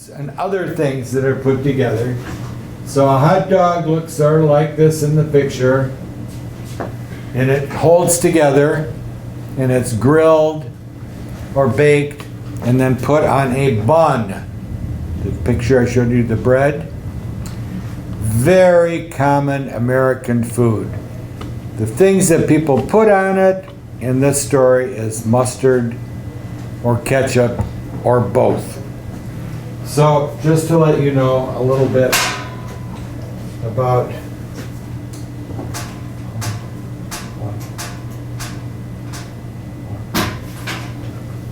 dogs and other things that are put together. So a hot dog looks sort of like this in the picture, and it holds together, and it's grilled or baked and then put on a bun. The picture I showed you, the bread. Very common American food. The things that people put on it in this story is mustard or ketchup or both. So just to let you know a little bit about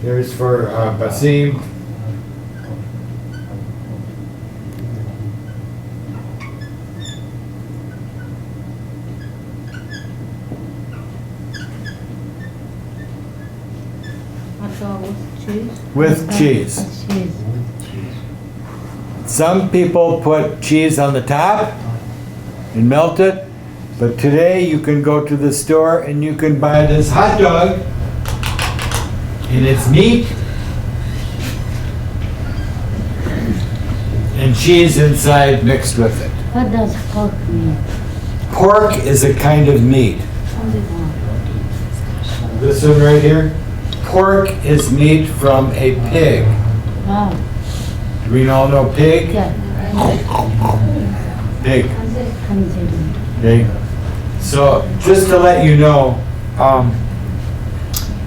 here's for Basim. With cheese. Some people put cheese on the top and melt it, but today you can go to the store and you can buy this hot dog, and it's meat and cheese inside mixed with it. What does pork mean? Pork is a kind of meat. This one right here, pork is meat from a pig. Wow. Do we all know pig? Yeah. Pig. Okay. So just to let you know,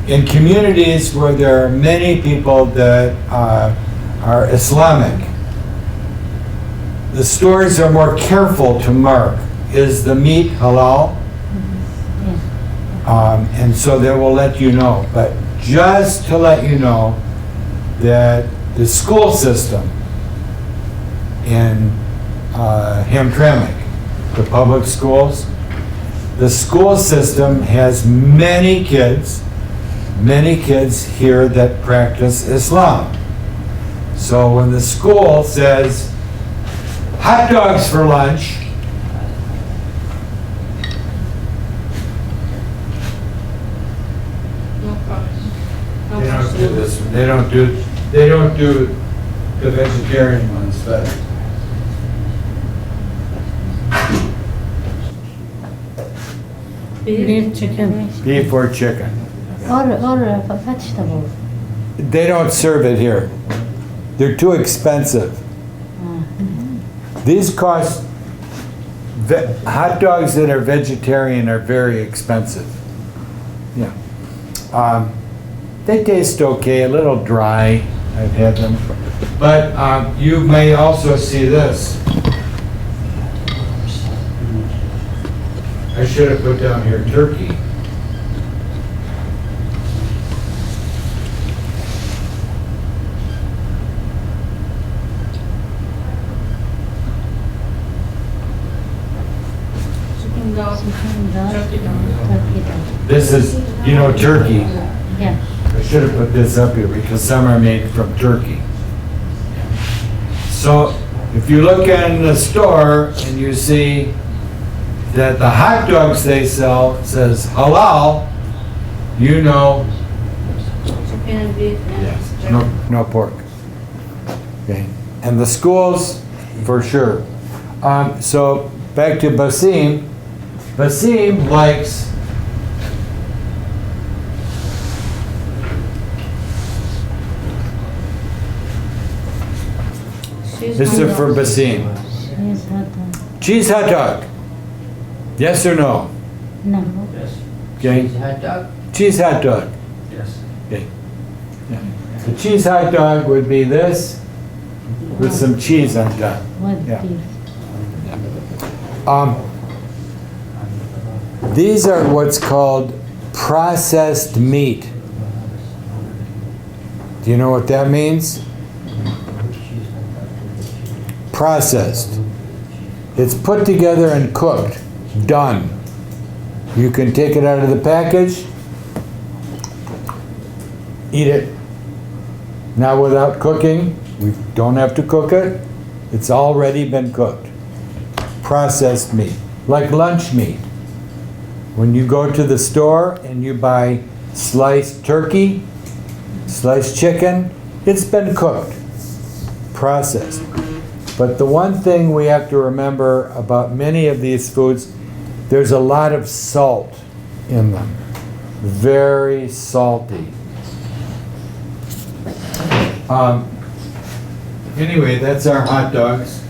in communities where there are many people that are Islamic, the stores are more careful to mark, is the meat halal? And so they will let you know. But just to let you know that the school system in Hamtramck, the public schools, the school system has many kids here that practice Islam. So when the school says hot dogs for lunch, they don't do this one. They don't do the vegetarian ones, but Beef, chicken. beef or chicken. Or vegetable. They don't serve it here. They're too expensive. These cost, hot dogs that are vegetarian are very expensive. Yeah. They taste okay, a little dry. I've had them. But you may also see this. I should have put down here turkey. This is, you know, turkey. Yeah. I should have put this up here because some are made from turkey. So if you look in the store and you see that the hot dogs they sell says halal, you know, yes, no pork. Okay, and the schools for sure. So back to Basim. Basim likes this is for Basim. Cheese hot dog. Cheese hot dog. Yes or no? No. Yes. Okay. Cheese hot dog? Cheese hot dog. Yes. Okay. Yeah. The cheese hot dog would be this with some cheese on top. What Yeah. beef? These are what's called processed meat. Do you know what that means? Processed. It's put together and cooked. Done. You can take it out of the package, eat it. Now without cooking, we don't have to cook it. It's already been cooked. Processed meat, like lunch meat. When you go to the store and you buy sliced turkey, sliced chicken, it's been cooked. processed. But the one thing we have to remember about many of these foods, there's a lot of salt in them. Very salty. Anyway, that's our hot dogs.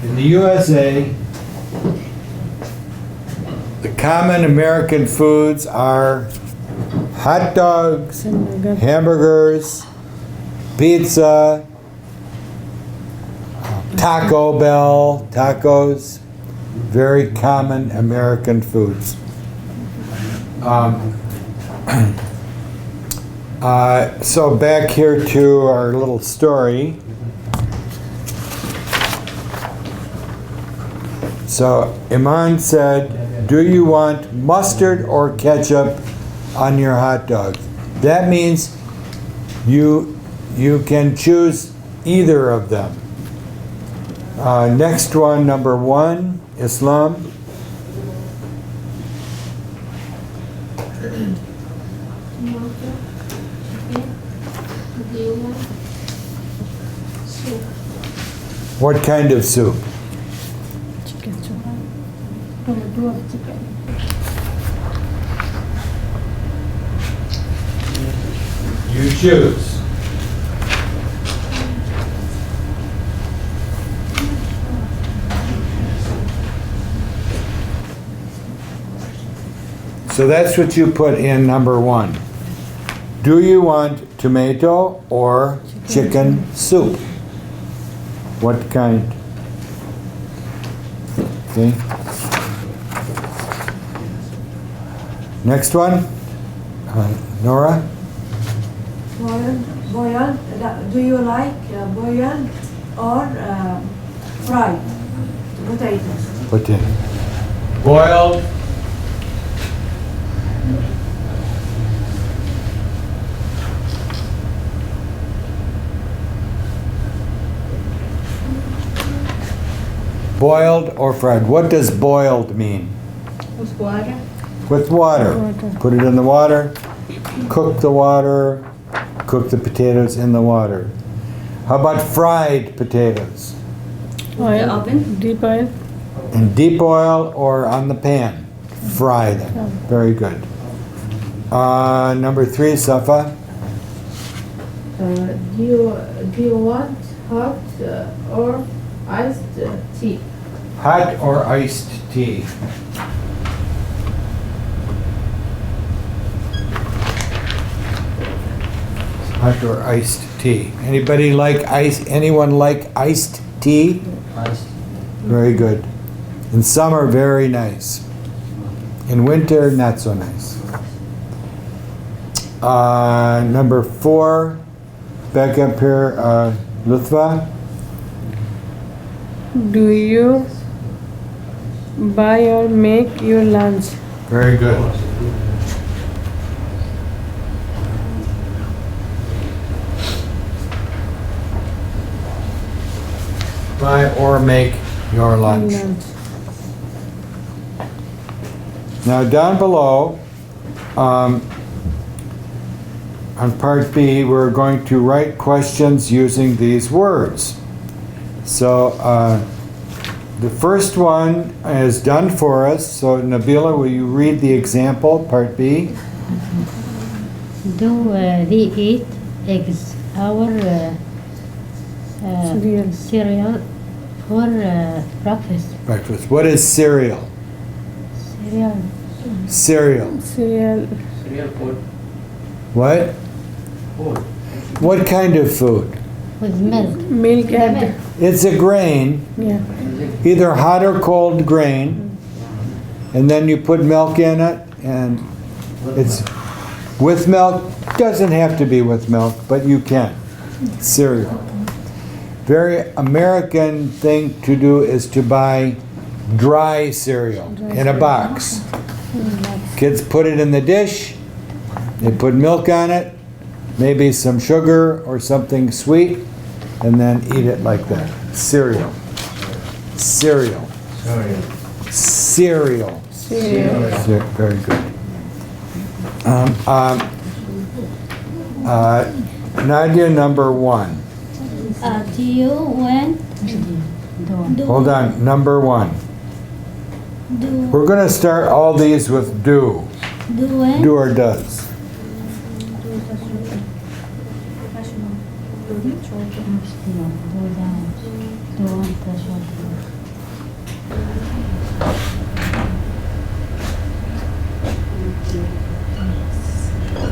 In the USA, the common American foods are hot dogs, hamburgers, pizza, Taco Bell, tacos, very common American foods. So back here to our little story. So Iman said, do you want mustard or ketchup on your hot dog? That means you can choose either of them. Next one, number 1, Islam. What kind of soup? Chicken soup. Do of chicken. You choose. So that's what you put in number 1. Do you want tomato or chicken soup? What kind? Okay. Next one, Nora. Boiled. Do you like boiled or fried potatoes? Potato. Boiled. Boiled or fried? What does boiled mean? With water. With water. Put it in the water, cook the water, cook the potatoes in the water. How about fried potatoes? Oil. The oven. Deep oil. In deep oil or on the pan? Fry them. Very good. Number 3, Safa. Do you want hot or iced tea? Hot or iced tea? Hot or iced tea? Anybody like ice? Anyone like iced tea? Iced. Very good. In summer, very nice. In winter, not so nice. Number 4, back up here, Lutfa. Do you buy or make your lunch? Very good. Buy or make your lunch. Now down below, on part B, we're going to write questions using these words. So the first one is done for us. So Nabila, will you read the example, part B? Do they eat eggs or cereal for breakfast? Breakfast. What is cereal? Cereal. Cereal. Cereal. Cereal food. What? Food. What kind of food? With milk. Milk and It's a grain, yeah. either hot or cold grain, and then you put milk in it, and it's with milk. Doesn't have to be with milk, but you can. Cereal. Very American thing to do is to buy dry cereal in a box. Kids put it in the dish, they put milk on it, maybe some sugar or something sweet, and then eat it like that. Cereal. Cereal. Cereal. Very good. Nadia, number 1. Do you went? Do. Hold on, number 1. Do. We're gonna start all these with do. Do when? Do or does.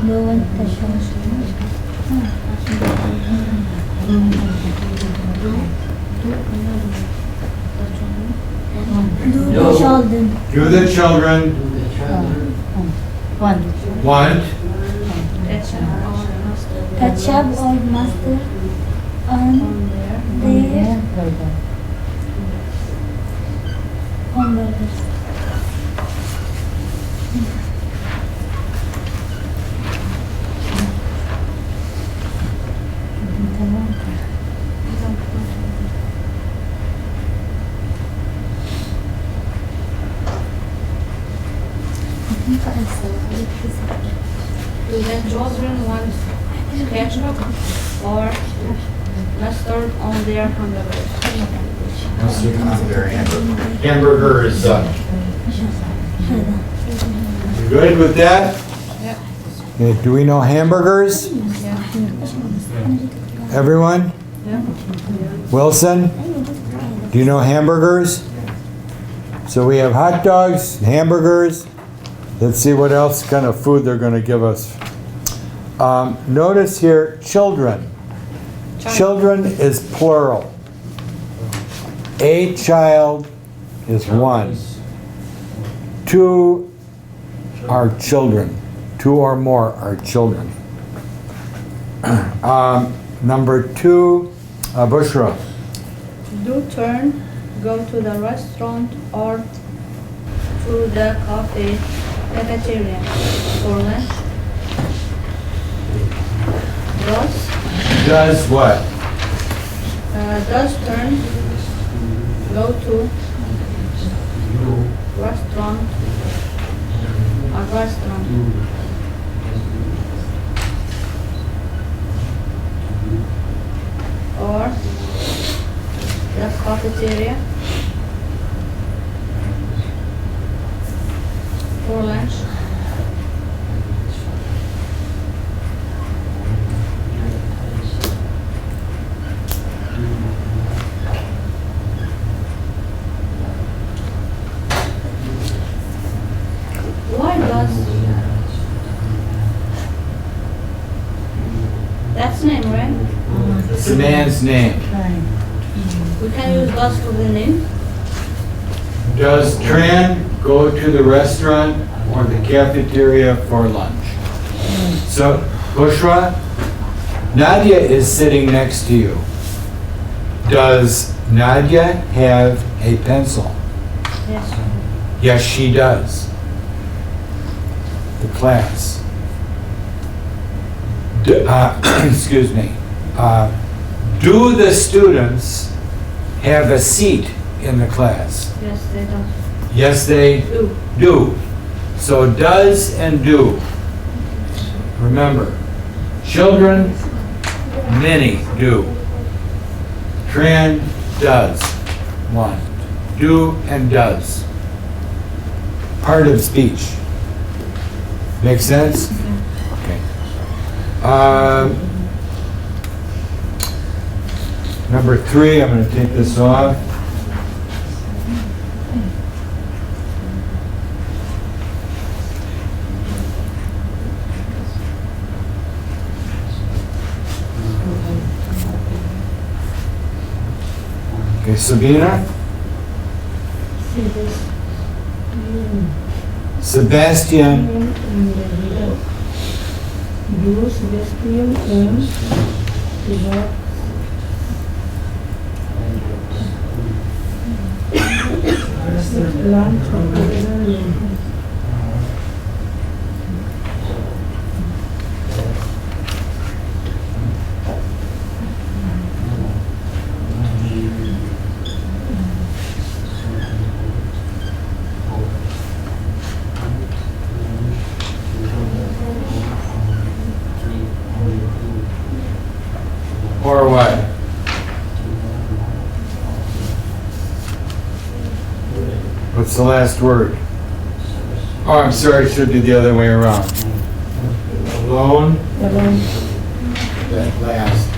Do when Do the children. Do the children want? Catch up or master on their homework. Do the children want ketchup or mustard on their hamburgers? Mustard on their hamburger. Hamburger is You good with that? Yep. Okay, do we know hamburgers? Everyone? Wilson? Do you know hamburgers? So we have hot dogs, hamburgers. Let's see what else kind of food they're going to give us. Notice here, children. Children is plural. A child is one. 2 are children. 2 or more are children. Number 2, Bushra. Do turn, go to the restaurant or to the cafeteria for lunch? Does what? Does turn, go to restaurant, a restaurant. Or the cafeteria for lunch. Why does that's name, right? It's the man's name. We can use does for the name. Does Tran go to the restaurant or the cafeteria for lunch? So, Bushra, Nadia is sitting next to you. Does Nadia have a pencil? Yes. Yes, she does. The class. Excuse me. Do the students have a seat in the class? Yes, they do. Yes, they do. So does and do. Remember, children, many do. Tran does. 1. Do and does. Part of speech. Make sense? Okay. Number 3, I'm going to take this off. Okay, Sabina? Sebastian. Do Sebastian earn lunch or Or what? What's the last word? Oh, I'm sorry, I should do the other way around. Alone, Alone. that last.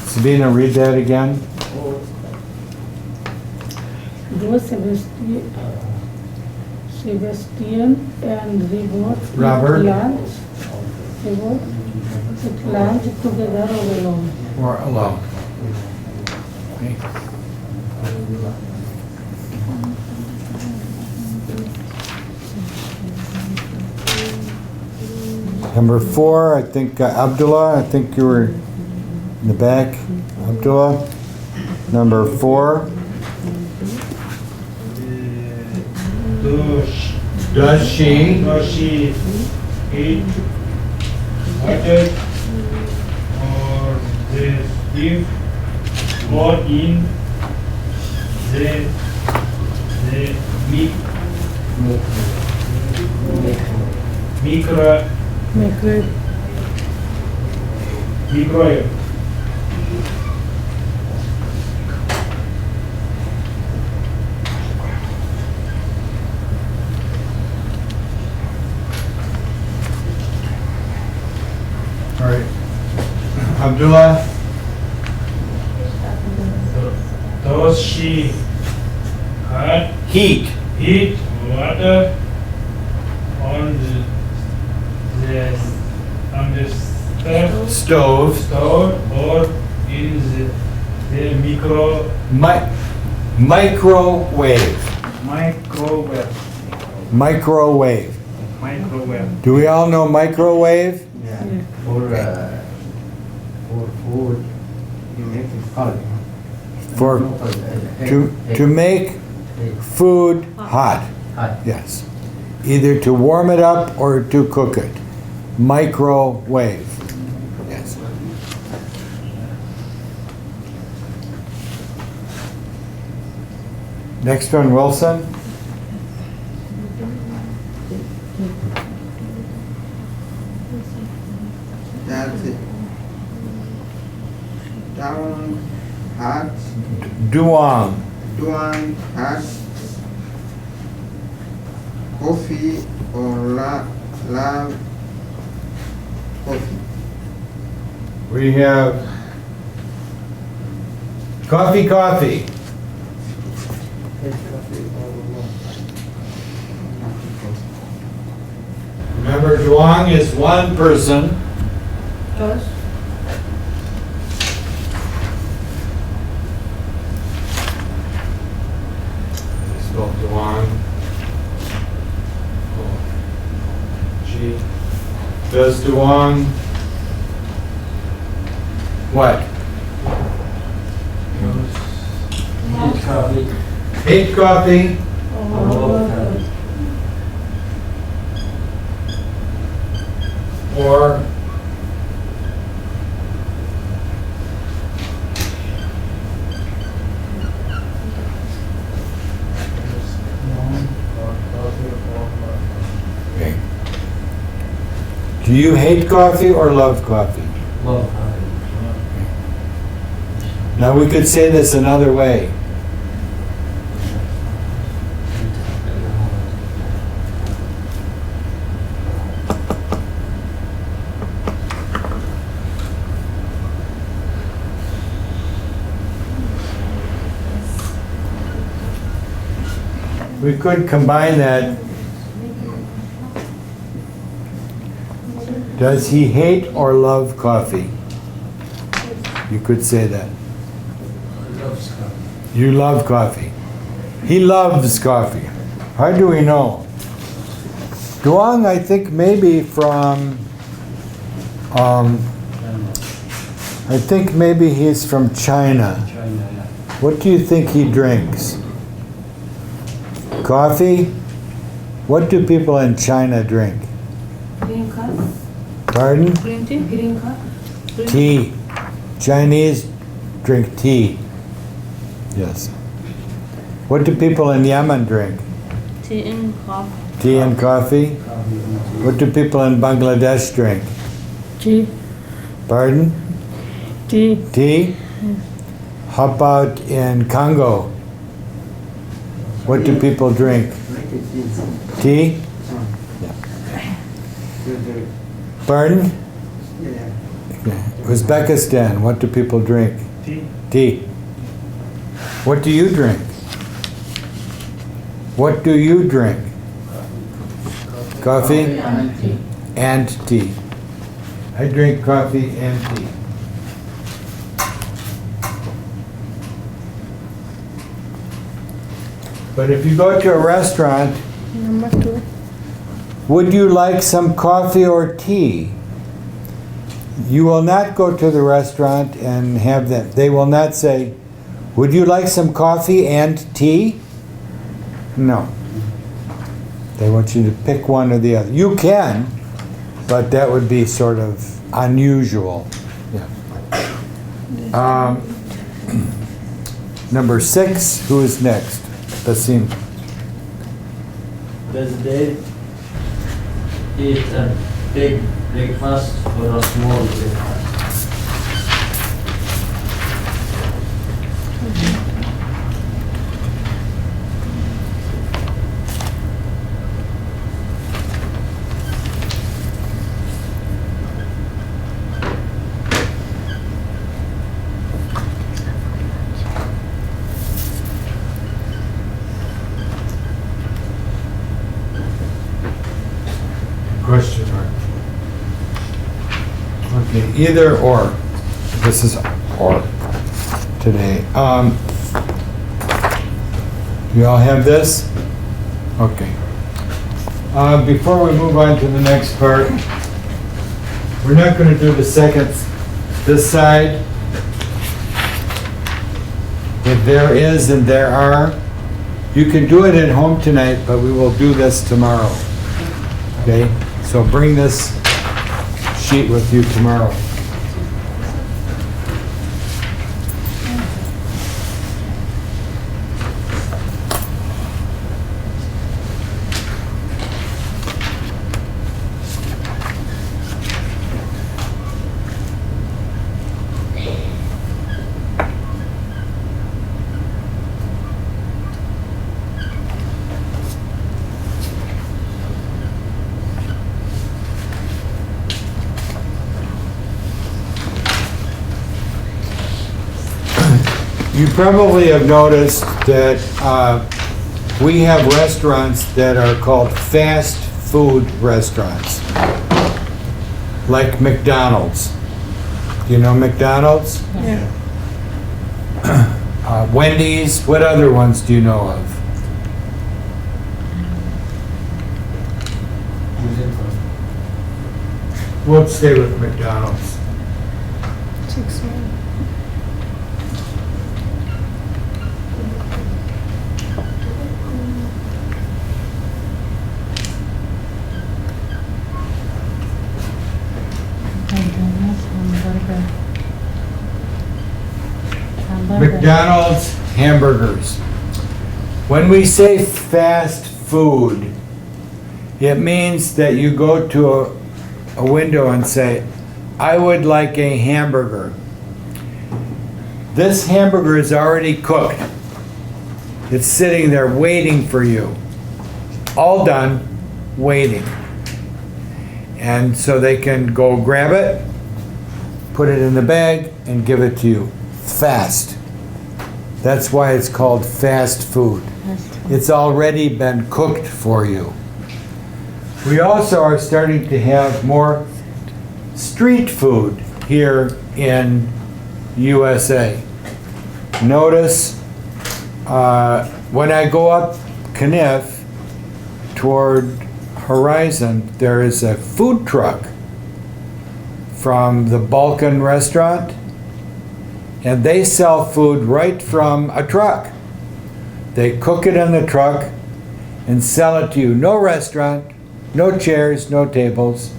Sabina, read that again. Though Sebastian and Robert. It lunch together or alone. Or alone. Okay. Number 4, I think Abdullah, I think you were in the back. Abdullah. Number 4. Does she eat water or they give or in the microwave. All right. Abdullah. Does she hot Heat. heat water on the Stove. stove or in the Microwave. microwave? Microwave. Do we all know microwave? For food, you make it cold. For to make food hot. Hot. Yes. Either to warm it up or to cook it. Microwave. Yes. Next one, Wilson. That's it. Down hat, Duang. doing hat, coffee or love coffee. We have coffee. Remember, Duang is one person. Does. Spell Duang. G. Does Duang what? Eat coffee. Hate coffee. Or okay. Do you hate coffee or love coffee? Love coffee. Now we could say this another way. We could combine that. Does he hate or love coffee? You could say that. Loves coffee. You love coffee. He loves coffee. How do we know? Duang, I think maybe from, I think maybe he's from China. China, yeah. What do you think he drinks? Coffee? What do people in China drink? Green coffee. Pardon? Green tea. Green coffee. Tea. Chinese drink tea. Yes. What do people in Yemen drink? Tea and coffee. Tea and coffee? What do people in Bangladesh drink? Tea. Pardon? Tea. Tea? How about in Congo? What do people drink? Make it easy. Tea? Pardon? Yeah. Uzbekistan, what do people drink? Tea. Tea. What do you drink? What do you drink? Coffee and tea. I drink coffee and tea. But if you go to a restaurant, Number 2. would you like some coffee or tea? You will not go to the restaurant and have them. They will not say, would you like some coffee and tea? No. They want you to pick one or the other. You can, but that would be sort of unusual. Yeah. Number 6, who is next? Basim. Does they eat a big breakfast or a small breakfast? Question mark. Okay, either or. This is or today. You all have this? Okay. Before we move on to the next part, we're not going to do the seconds this side. If there is and there are, you can do it at home tonight, but we will do this tomorrow. Okay? So bring this sheet with you tomorrow. You probably have noticed that we have restaurants that are called fast food restaurants, like McDonald's. Do you know McDonald's? Yeah. Wendy's, what other ones do you know of? We'll stay with McDonald's. 6 1. McDonald's hamburgers. When we say fast food, it means that you go to a window and say, I would like a hamburger. This hamburger is already cooked. It's sitting there waiting for you. All done, waiting. And so they can go grab it, put it in the bag, and give it to you fast. That's why it's called fast food. It's already been cooked for you. We also are starting to have more street food here in USA. Notice when I go up Kniff toward Horizon, there is a food truck from the Balkan restaurant, and they sell food right from a truck. They cook it in the truck and sell it to you. No restaurant, no chairs, no tables.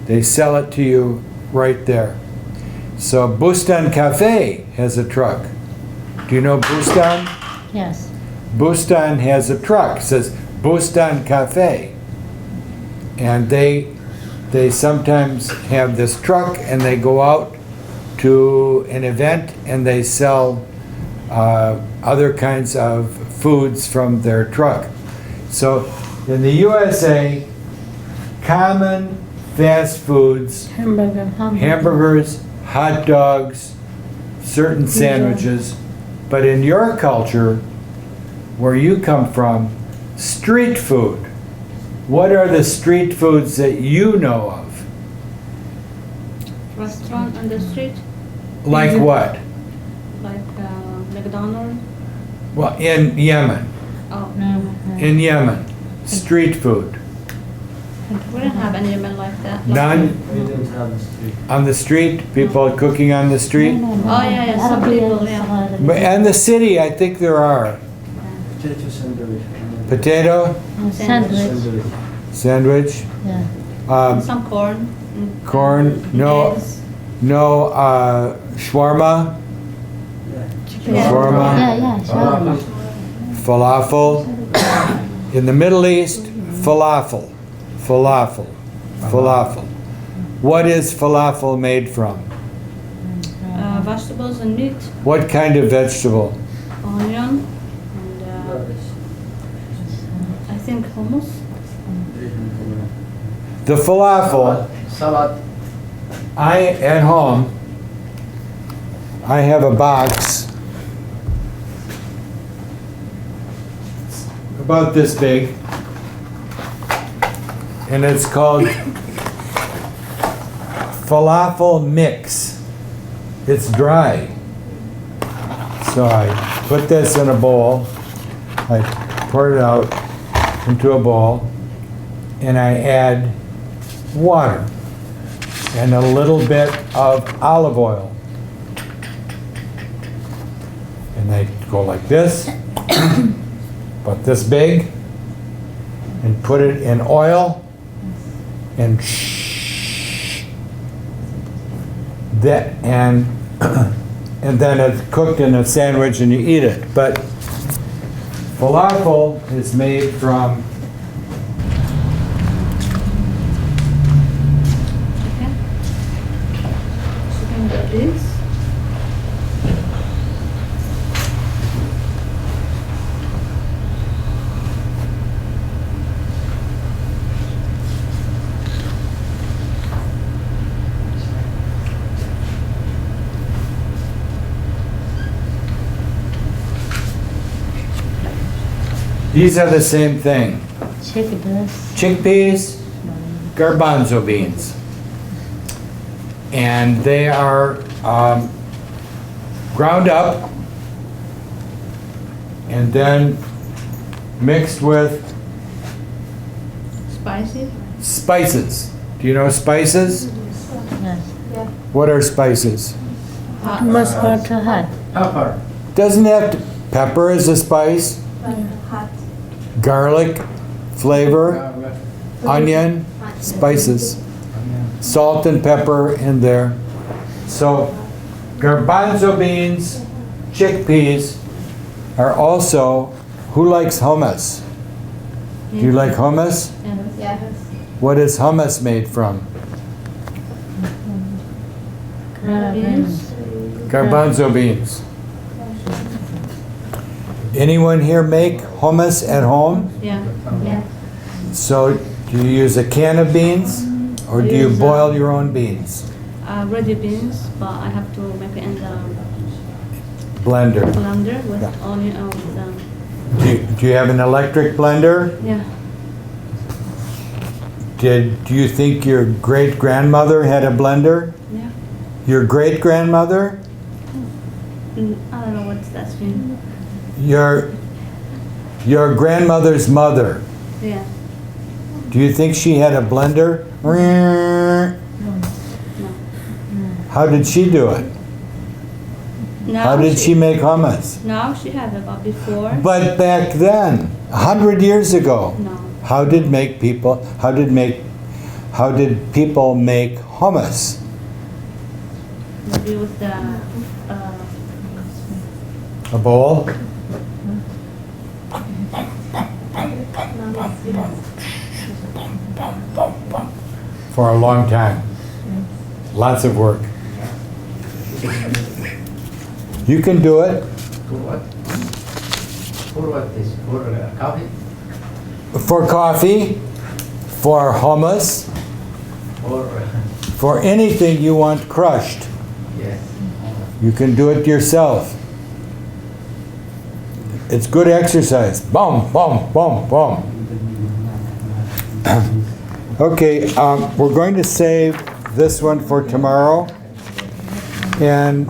They sell it to you right there. So Bustan Cafe has a truck. Do you know Bustan? Yes. Bustan has a truck, says Bustan Cafe. And they sometimes have this truck and they go out to an event and they sell other kinds of foods from their truck. So in the USA, common fast foods, Hamburger. hamburgers, hot dogs, certain sandwiches, but in your culture, where you come from, street food. What are the street foods that you know of? Restaurant on the street, Like what? like McDonald's. Well, in Yemen. Oh, In Yemen, street food. we don't have any event like that. None We didn't have the street. on the street, people cooking on the street. Oh, yeah, some people, yeah. But in the city, I think there are. Potato sandwich. Potato, Sandwich. sandwich, Yeah. Some corn. corn, no, Eggs. no, shawarma, Yeah. shawarma, Yeah, shawarma. falafel. In the Middle East, falafel, falafel, falafel. What is falafel made from? Vegetables and meat, What kind of vegetable? onion, and I think hummus. The falafel, Salad. at home, I have a box about this big, and it's called falafel mix. It's dry. So I put this in a bowl, I pour it out into a bowl, and I add water and a little bit of olive oil. And I go like this, about this big, and put it in oil, and that, and then it's cooked in a sandwich and you eat it. But falafel is made from Chicken. Chicken with this. these are the same thing. Chickpeas. Chickpeas, garbanzo beans. And they are ground up and then mixed with Spicy. spices. Do you know spices? Yes. What are spices? Mustard. So hot. Pepper. Doesn't have to, pepper is a spice, Hot. garlic, flavor, onion, spices, salt and pepper in there. So garbanzo beans, chickpeas are also, who likes hummus? Do you like hummus? Yeah. What is hummus made from? Beans. Garbanzo beans. Anyone here make hummus at home? Yeah. Yeah. So do you use a can of beans or do you boil your own beans? Ready beans, but I have to make it in the Blender. blender with Yeah. onion. Do you have an electric blender? Yeah. Do you think your great-grandmother had a blender? Yeah. Your great-grandmother? I don't know what that means. Your grandmother's mother. Yeah. Do you think she had a blender? How did she do it? Now How did she make hummus? Now she has it, but before. But back then, 100 years ago, No. how did people make hummus? Maybe with the A bowl? for a long time. Lots of work. You can do it For what? For what this? For coffee? for coffee, for hummus, Or, for anything you want crushed. yes. You can do it yourself. It's good exercise. Boom, boom, boom, boom. Okay, we're going to save this one for tomorrow. And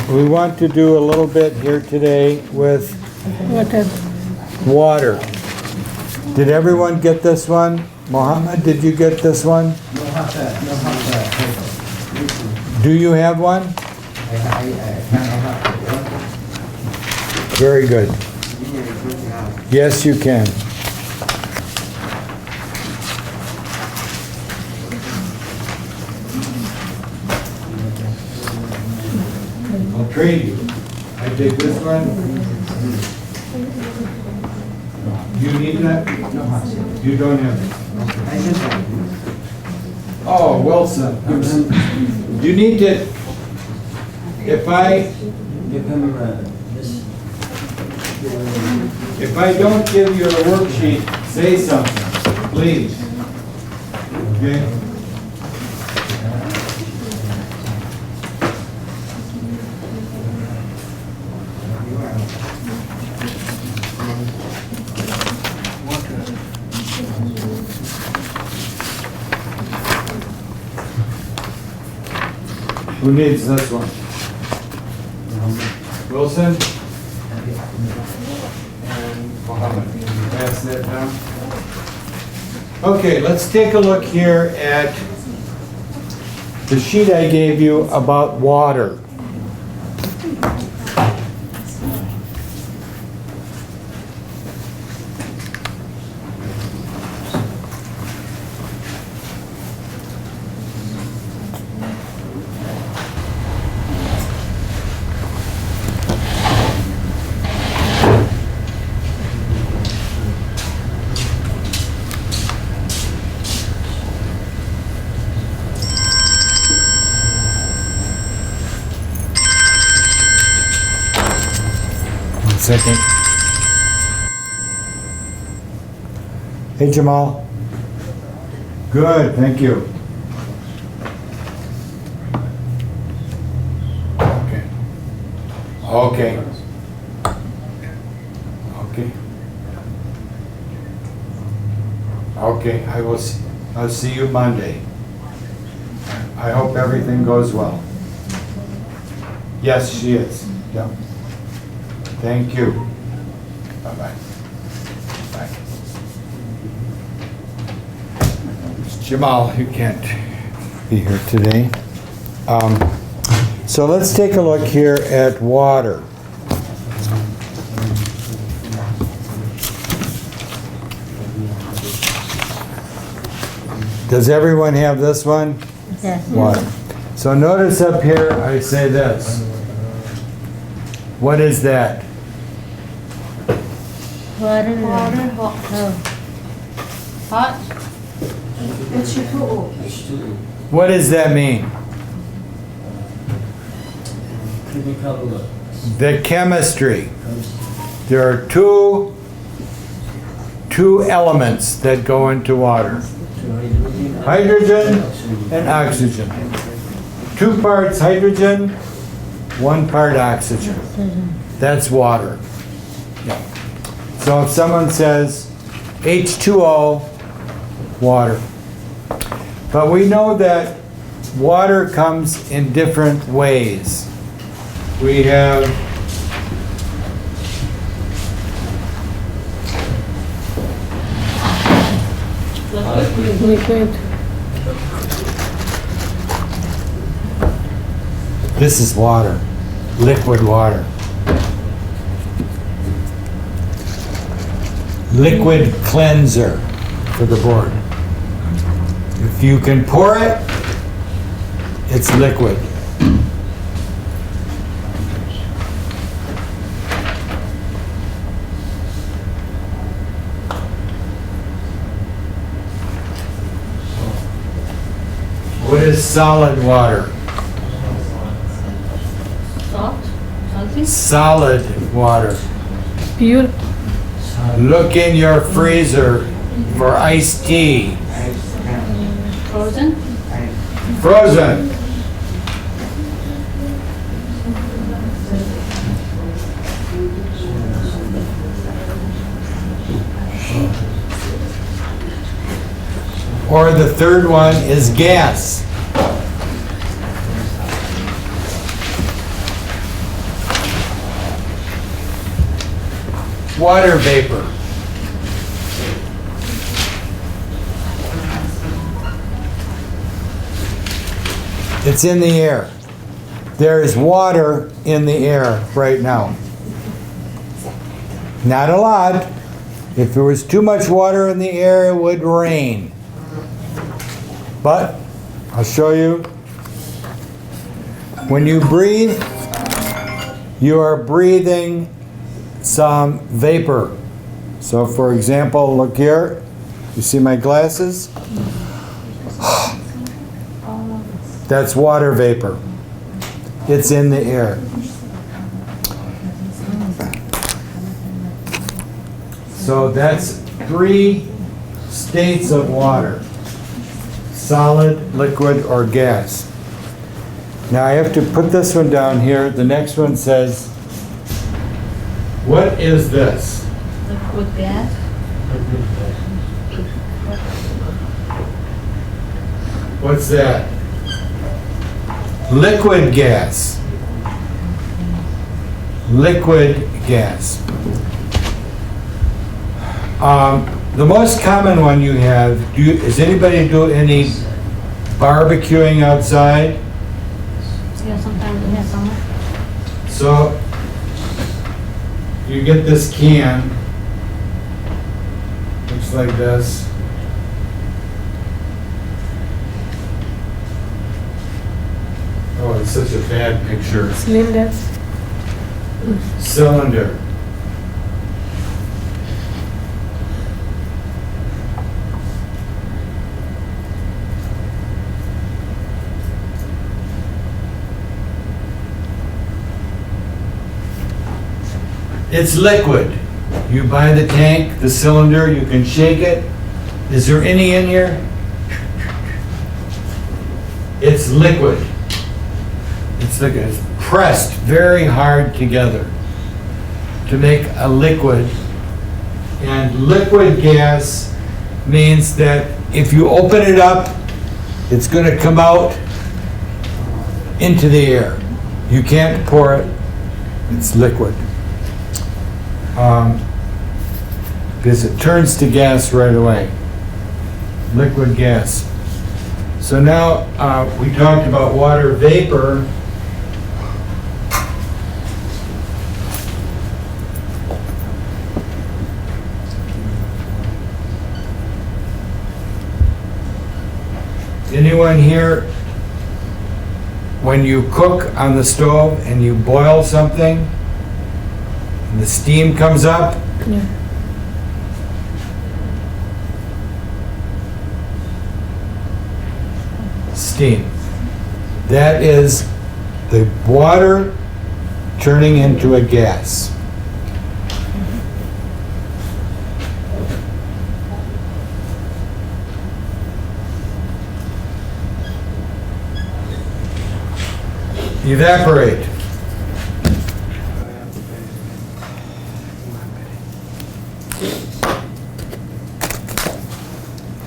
we want to do a little bit here today with water. Did everyone get this one? Mohammed, did you get this one? No have that. Do you have one? I have Very good. Yes, you can. I'll trade you. I take this one. You need that? You don't have it. Oh, Wilson. You need to, Give him this. if I don't give you a worksheet, say something, please. Okay? Who needs this one? Wilson? And Mohammed. Pass that down. Okay, let's take a look here at the sheet I gave you about water. Second. Hey, Jamal. Good, thank you. Okay. Okay. Okay. Okay, I'll see you Monday. I hope everything goes well. Yes, she is. Yeah. Thank you. Bye-bye. Bye. Jamal, you can't be here today. So let's take a look here at water. Does everyone have this one? Yes. Water. So notice up here, I say this. What is that? Water. Water hot. Oh. Hot. What does that mean? Chemical. The chemistry. There are two elements that go into water. Hydrogen and oxygen. 2 parts hydrogen, 1 part oxygen. That's water. Yeah. So if someone says H2O, water. But we know that water comes in different ways. We have Liquid. this is water, liquid water. Liquid cleanser for the board. If you can pour it, it's liquid. is solid water? Salt? Salty? Solid water. Pure. Look in your freezer for iced tea. Frozen? Frozen. Or the third one is gas. Water vapor. It's in the air. There is water in the air right now. Not a lot. If there was too much water in the air, it would rain. But I'll show you. When you breathe, you are breathing some vapor. So for example, look here. You see my glasses? That's water vapor. It's in the air. So that's 3 states of water: solid, liquid, or gas. Now I have to put this one down here. The next one says, what is this? Liquid gas? What's that? Liquid gas. Liquid gas. The most common one you have, does anybody do any barbecuing outside? Yeah, sometimes we have summer. So you get this can, looks like this. Oh, it's such a bad picture. Cylinder. Cylinder. It's liquid. You buy the tank, the cylinder, you can shake it. Is there any in here? It's liquid. It's liquid. It's pressed very hard together to make a liquid. And liquid gas means that if you open it up, it's going to come out into the air. You can't pour it. It's liquid. Because it turns to gas right away. Liquid gas. So now we talked about water vapor. Anyone here, when you cook on the stove and you boil something and the steam comes up, Yeah. steam. That is the water turning into a gas. Evaporate.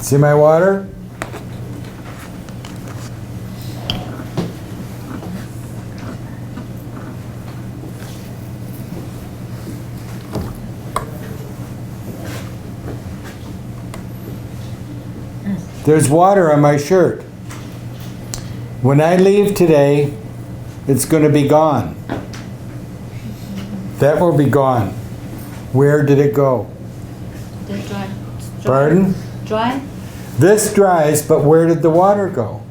See my water? There's water on my shirt. When I leave today, it's going to be gone. That will be gone. Where did it go? They're dry. Dry. Pardon? Dry? This dries, but where did the water go?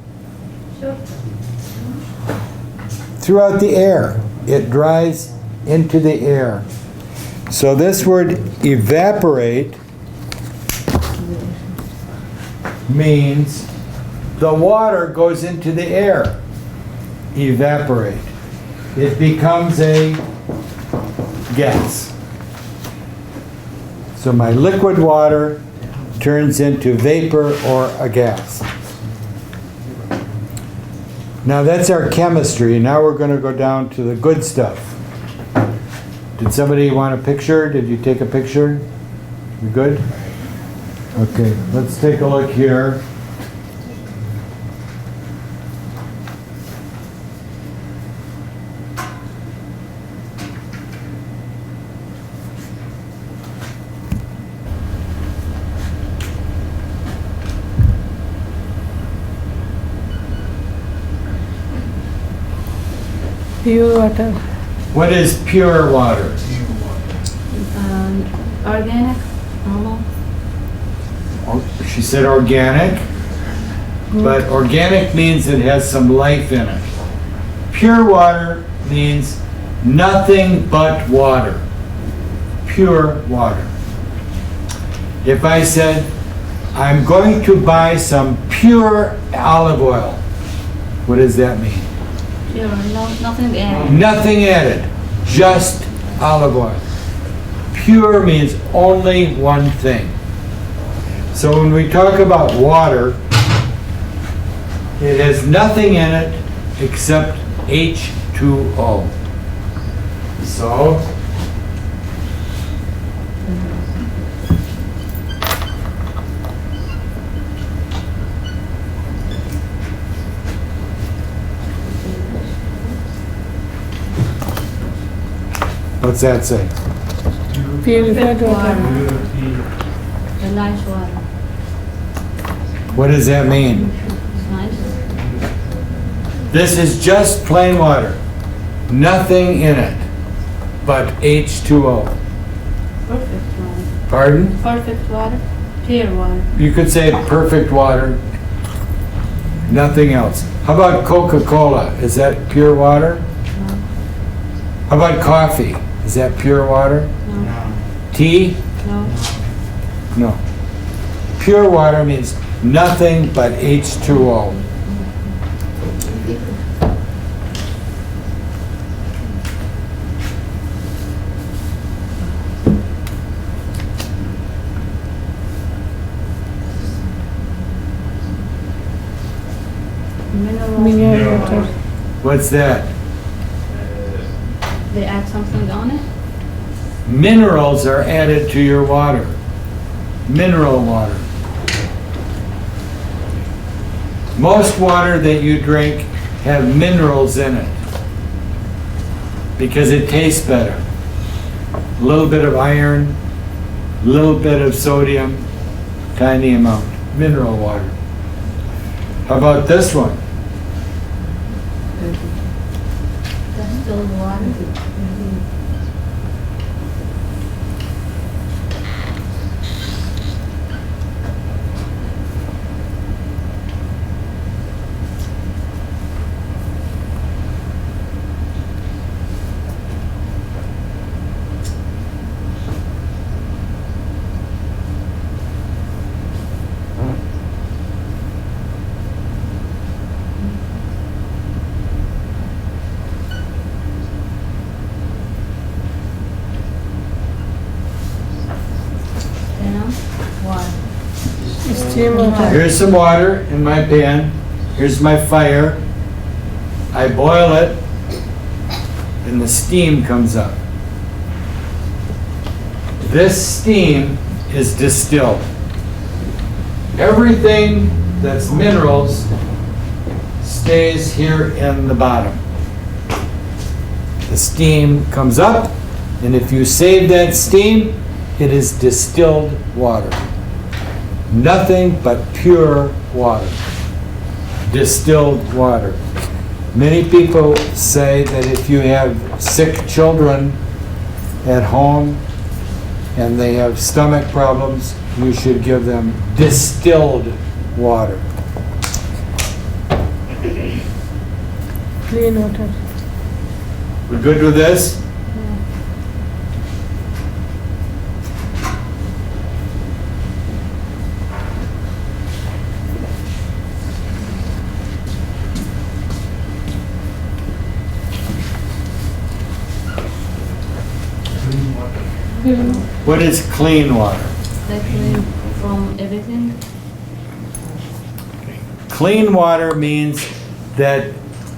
Sure. Throughout the air. It dries into the air. So this word evaporate means the water goes into the air, evaporate. It becomes a gas. So my liquid water turns into vapor or a gas. Now that's our chemistry. Now we're going to go down to the good stuff. Did somebody want a picture? Did you take a picture? You good? Okay, let's take a look here. Pure water. What is pure water? Organic, normal. She said organic, but organic means it has some life in it. Pure water means nothing but water. Pure water. If I said, I'm going to buy some pure olive oil, what does that mean? Pure, nothing added. Nothing added, just olive oil. Pure means only one thing. So when we talk about water, it has nothing in it except H2O. So, what's that say? Purified water. The nice water. What does that mean? It's nice. This is just plain water. Nothing in it but H2O. Perfect water. Pardon? Perfect water. Pure water. You could say perfect water, nothing else. How about Coca-Cola? Is that pure water? No. How about coffee? Is that pure water? No. Tea? No. No. Pure water means nothing but H2O. Mineral water. What's that? They add something on it? Minerals are added to your water. Mineral water. Most water that you drink have minerals in it because it tastes better. A little bit of iron, a little bit of sodium, tiny amount. Mineral water. How about this one? Distilled water. Water. Steam water. Here's some water in my pan. Here's my fire. I boil it, and the steam comes up. This steam is distilled. Everything that's minerals stays here in the bottom. The steam comes up, and if you save that steam, it is distilled water. Nothing but pure water. Distilled water. Many people say that if you have sick children at home and they have stomach problems, you should give them distilled water. Clean water. We're good with this? What is clean water? Like clean from everything. Clean water means that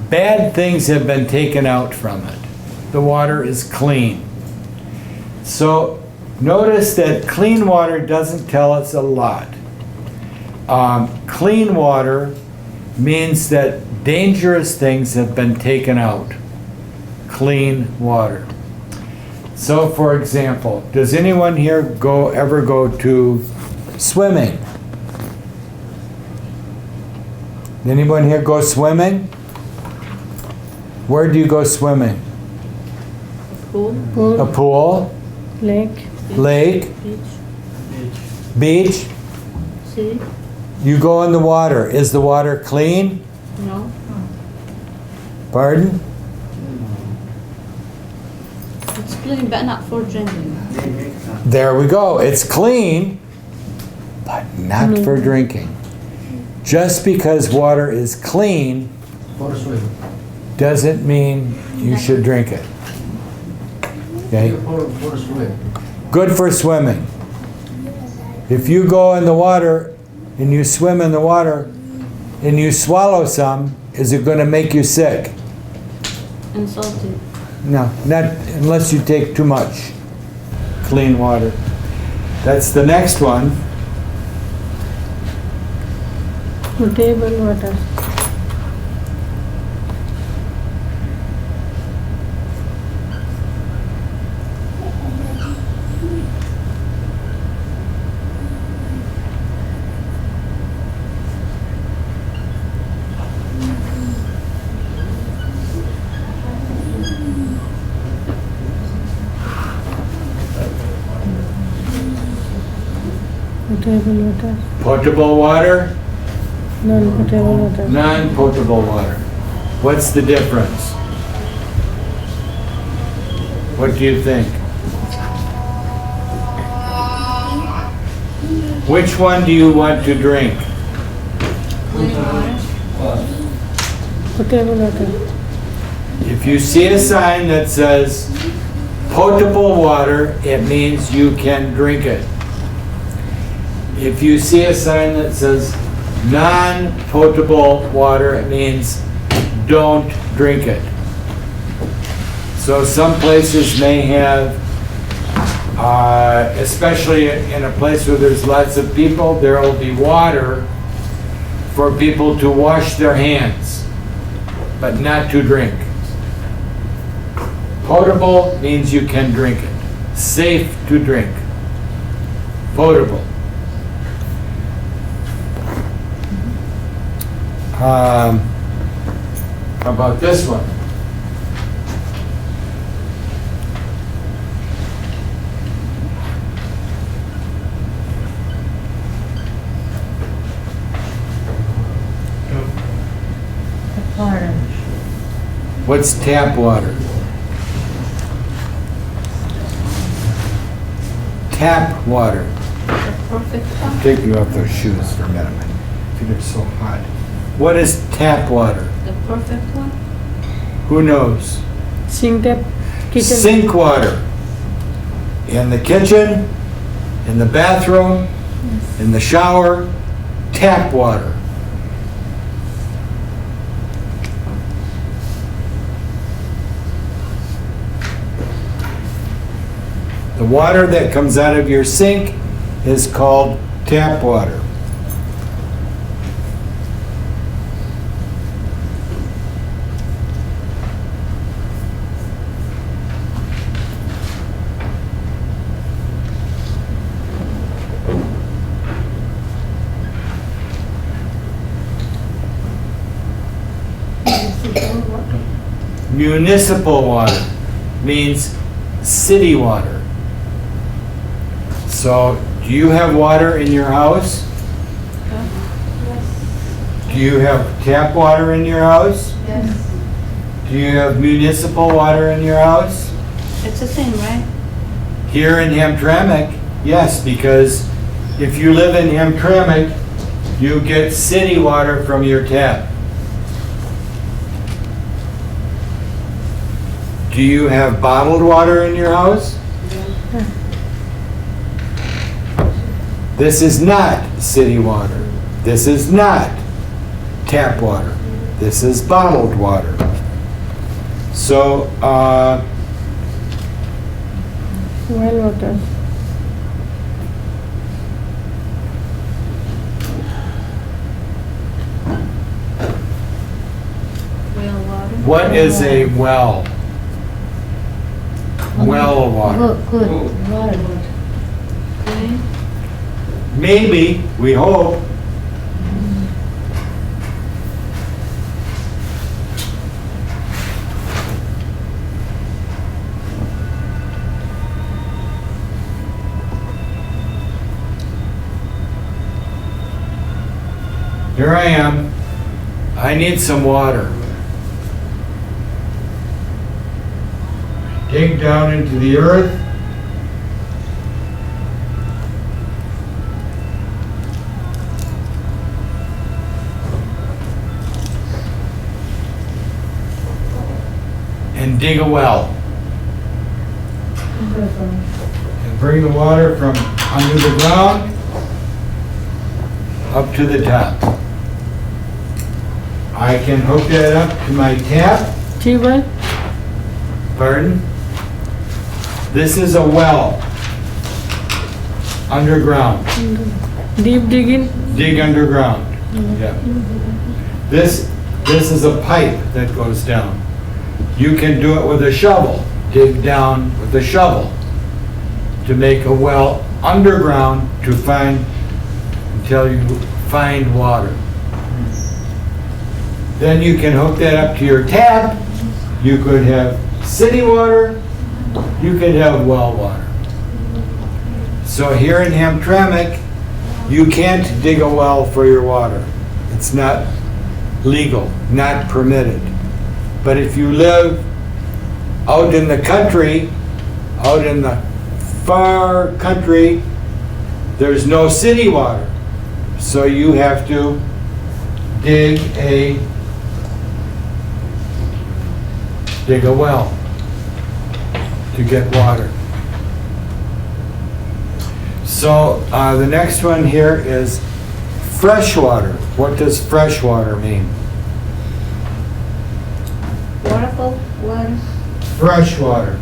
bad things have been taken out from it. The water is clean. So notice that clean water doesn't tell us a lot. Clean water means that dangerous things have been taken out. Clean water. So for example, does anyone here ever go to swimming? Anyone here go swimming? Where do you go swimming? Pool. Pool, A pool? lake, Lake? Beach. Beach? Sea. You go in the water. Is the water clean? No. Pardon? It's clean, but not for drinking. They make some. There we go. It's clean, but not for drinking. Just because water is clean For swim. doesn't mean you should drink it. Okay? For swim. Good for swimming. If you go in the water and you swim in the water and you swallow some, is it going to make you sick? And salty. No, not unless you take too much clean water. That's the next one. potable water. Potable water, Potable water, non-potable water. non-potable water. What's the difference? What do you think? Which one do you want to drink? Clean water. Potable water. If you see a sign that says potable water, it means you can drink it. If you see a sign that says non-potable water, it means don't drink it. So some places may have, especially in a place where there's lots of people, there will be water for people to wash their hands, but not to drink. Potable means you can drink it. Safe to drink. Potable. How about this one? What's tap water? Tap water. The perfect one. Take you off those shoes for a minute. My feet are so hot. What is tap water? The perfect one. Who knows? Sink tap, kitchen. Sink water. In the kitchen, in the bathroom, in the shower, tap water. The water that comes out of your sink is called tap water. Municipal water means city water. So, do you have water in your house? Do you have tap water in your house? Yes. Do you have municipal water in your house? It's the same, right? Here in Hamtramck, yes, because if you live in Hamtramck, you get city water from your tap. Do you have bottled water in your house? This is not city water. This is not tap water. This is bottled water. So, Well water. Well water. what is a well? Well water. Good, very good. Clean. Maybe, we hope. Here I am. I need some water. Dig down into the earth. And dig a well. And bring the water from under the ground up to the top. I can hook that up to my tap. Tubewell. Pardon? This is a well. Underground. Deep digging. Dig underground. Yeah. This is a pipe that goes down. You can do it with a shovel. Dig down with a shovel to make a well underground to find until you find water. Then you can hook that up to your tap. You could have city water. You could have well water. So here in Hamtramck, you can't dig a well for your water. It's not legal, not permitted. But if you live out in the country, out in the far country, there's no city water. So you have to dig a well to get water. So the next one here is fresh water. What does fresh water mean? Waterfall water. Fresh water.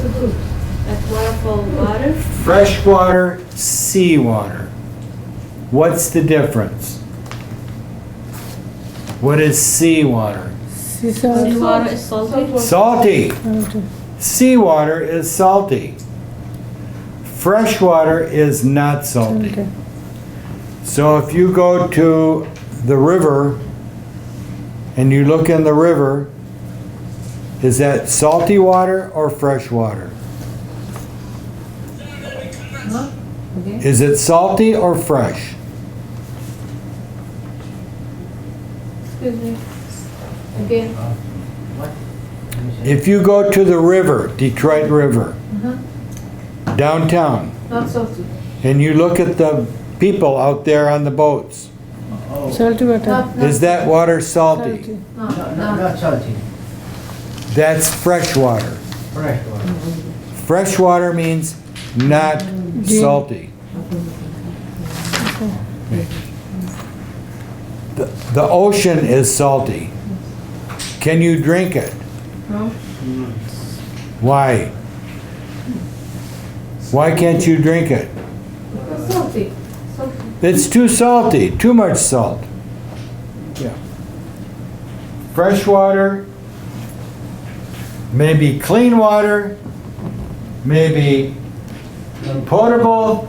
Like waterfall water. Fresh water, sea water. What's the difference? What is sea water? Sea salt. Sea water is salty. Salty. Okay. Sea water is salty. Fresh water is not salty. Okay. So if you go to the river and you look in the river, is that salty water or fresh water? Okay. Is it salty or fresh? Excuse me. Again. If you go to the river, Detroit River, downtown, Not salty. and you look at the people out there on the boats, Salty water. is that water salty? Not salty, That's fresh water. fresh water. Fresh water means not salty. The ocean is salty. Can you drink it? No. Why? Why can't you drink it? Salty. It's too salty, too much salt. Yeah. Fresh water, maybe clean water, maybe potable,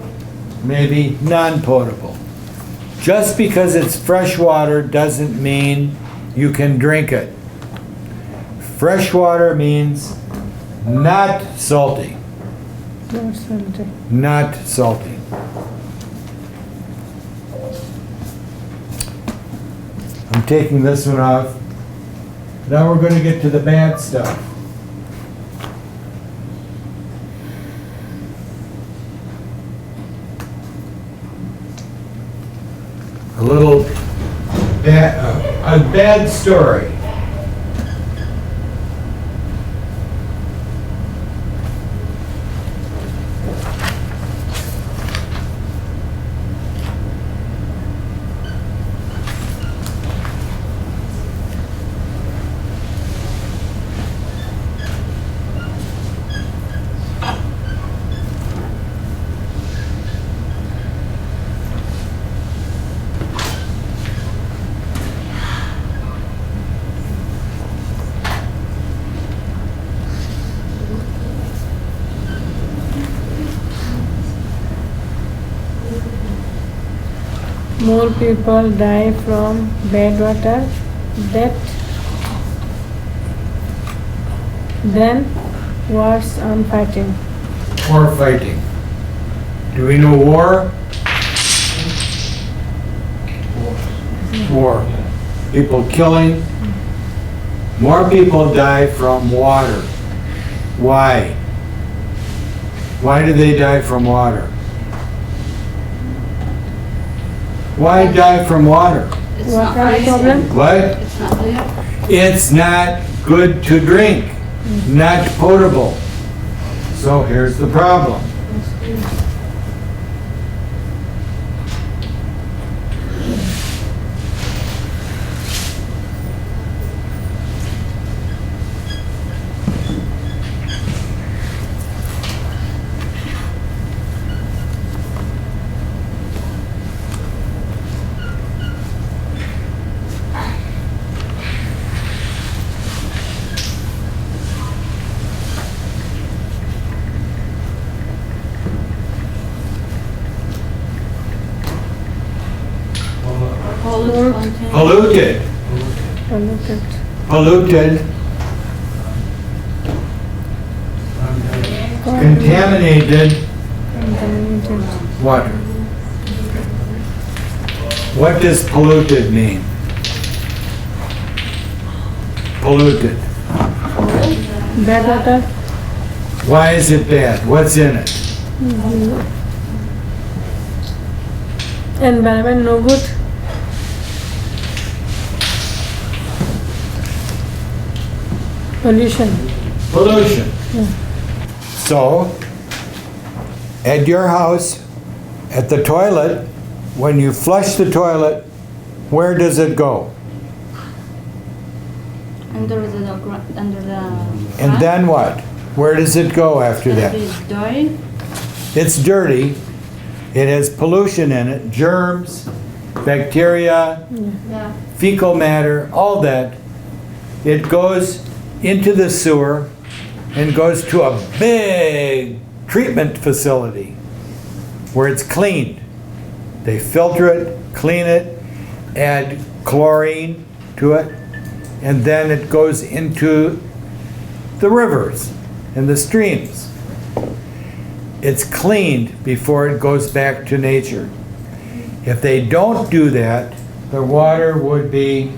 maybe non-potable. Just because it's fresh water doesn't mean you can drink it. Fresh water means not salty. Not salty. Not salty. I'm taking this one off. Now we're going to get to the bad stuff. a bad story. More people die from bad water than wars on fighting. War fighting. Do we know war? War. People killing. More people die from water. Why? Why do they die from water? Why die from water? It's What not kind of ice. problem? What? It's not there. It's not good to drink, not potable. So here's the problem. Polluted. Polluted. Polluted. Contaminated Contaminated. water. What does polluted mean? Polluted. Bad water. Why is it bad? What's in it? Environment no good. Pollution. Pollution. So, at your house, at the toilet, when you flush the toilet, where does it go? Under the And then what? Where does it go after that? dirty. It's dirty. It has pollution in it, germs, bacteria, Yeah. fecal matter, all that. It goes into the sewer and goes to a big treatment facility where it's cleaned. They filter it, clean it, add chlorine to it, and then it goes into the rivers and the streams. It's cleaned before it goes back to nature. If they don't do that, the water would be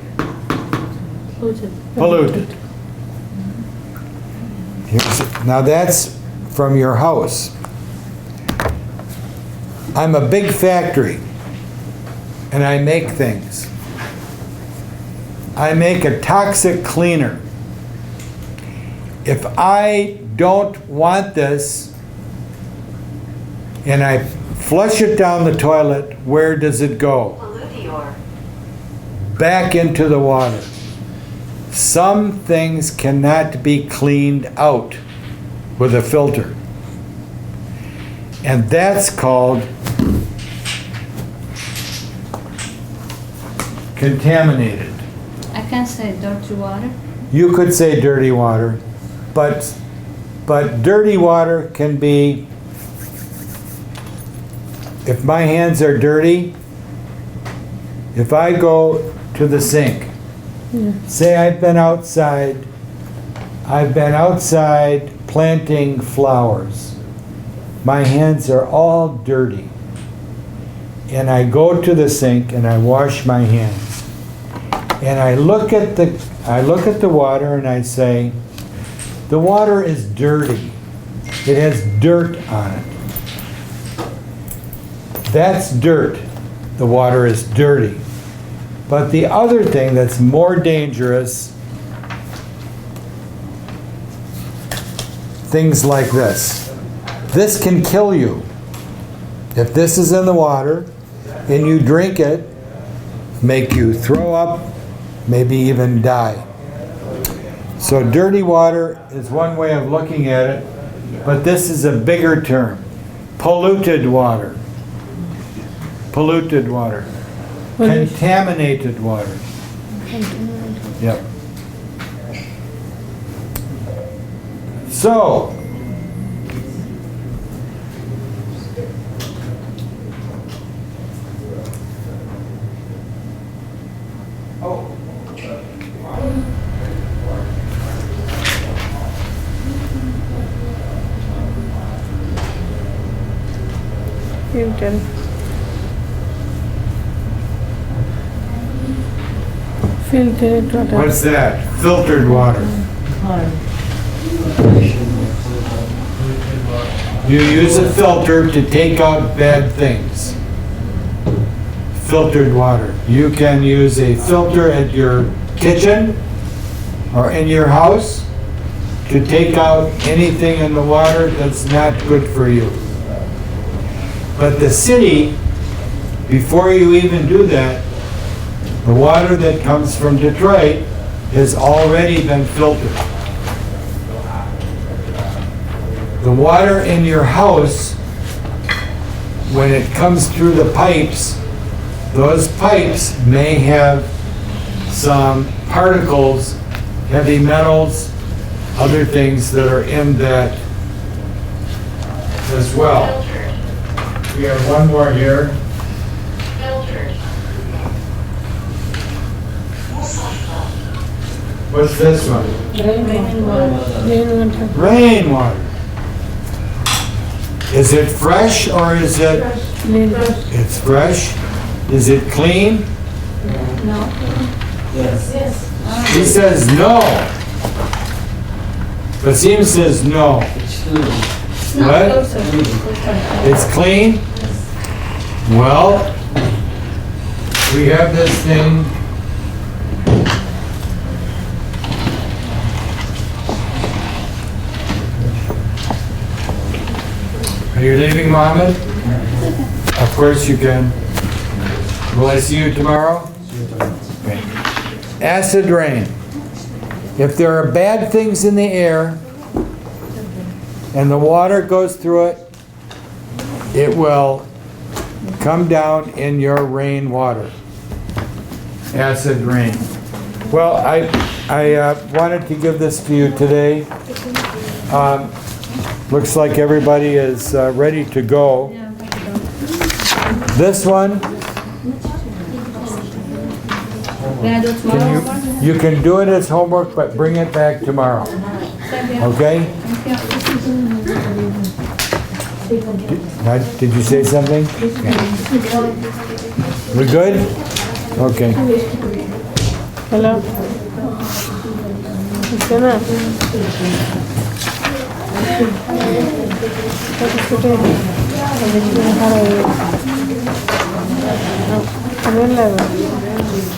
polluted. Now that's from your house. I'm a big factory and I make things. I make a toxic cleaner. If I don't want this and I flush it down the toilet, where does it go? Back into the water. Some things cannot be cleaned out with a filter. And that's called contaminated. I can say dirty water. You could say dirty water, but dirty water can be, if my hands are dirty, if I go to the sink, say I've been outside planting flowers. My hands are all dirty. And I go to the sink and I wash my hands. And I look at the water and I say, the water is dirty. It has dirt on it. That's dirt. The water is dirty. But the other thing that's more dangerous, things like this. This can kill you. If this is in the water and you drink it, make you throw up, maybe even die. So dirty water is one way of looking at it, but this is a bigger term. Polluted water. Polluted water. Contaminated water. Yep. So, Filter. Filtered water. what's that? Filtered water. You use a filter to take out bad things. Filtered water. You can use a filter at your kitchen or in your house to take out anything in the water that's not good for you. But the city, before you even do that, the water that comes from Detroit has already been filtered. The water in your house, when it comes through the pipes, those pipes may have some particles, heavy metals, other things that are in that as well. We have one more here. What's this one? Rainwater. Rainwater. Is it fresh or is it? Clean. It's fresh. Is it clean? No. Yes. He says no. Basim says no. It's clean. What? It's clean? Well, we have this thing. Are you leaving, Mohammed? Of course you can. Will I see you tomorrow? Okay. Acid rain. If there are bad things in the air and the water goes through it, it will come down in your rainwater. Acid rain. Well, I wanted to give this to you today. Looks like everybody is ready to go. This one, Can I do it tomorrow? you can do it as homework, but bring it back tomorrow. Okay? Did you say something? We good? Okay. Hello. Christina. Come on,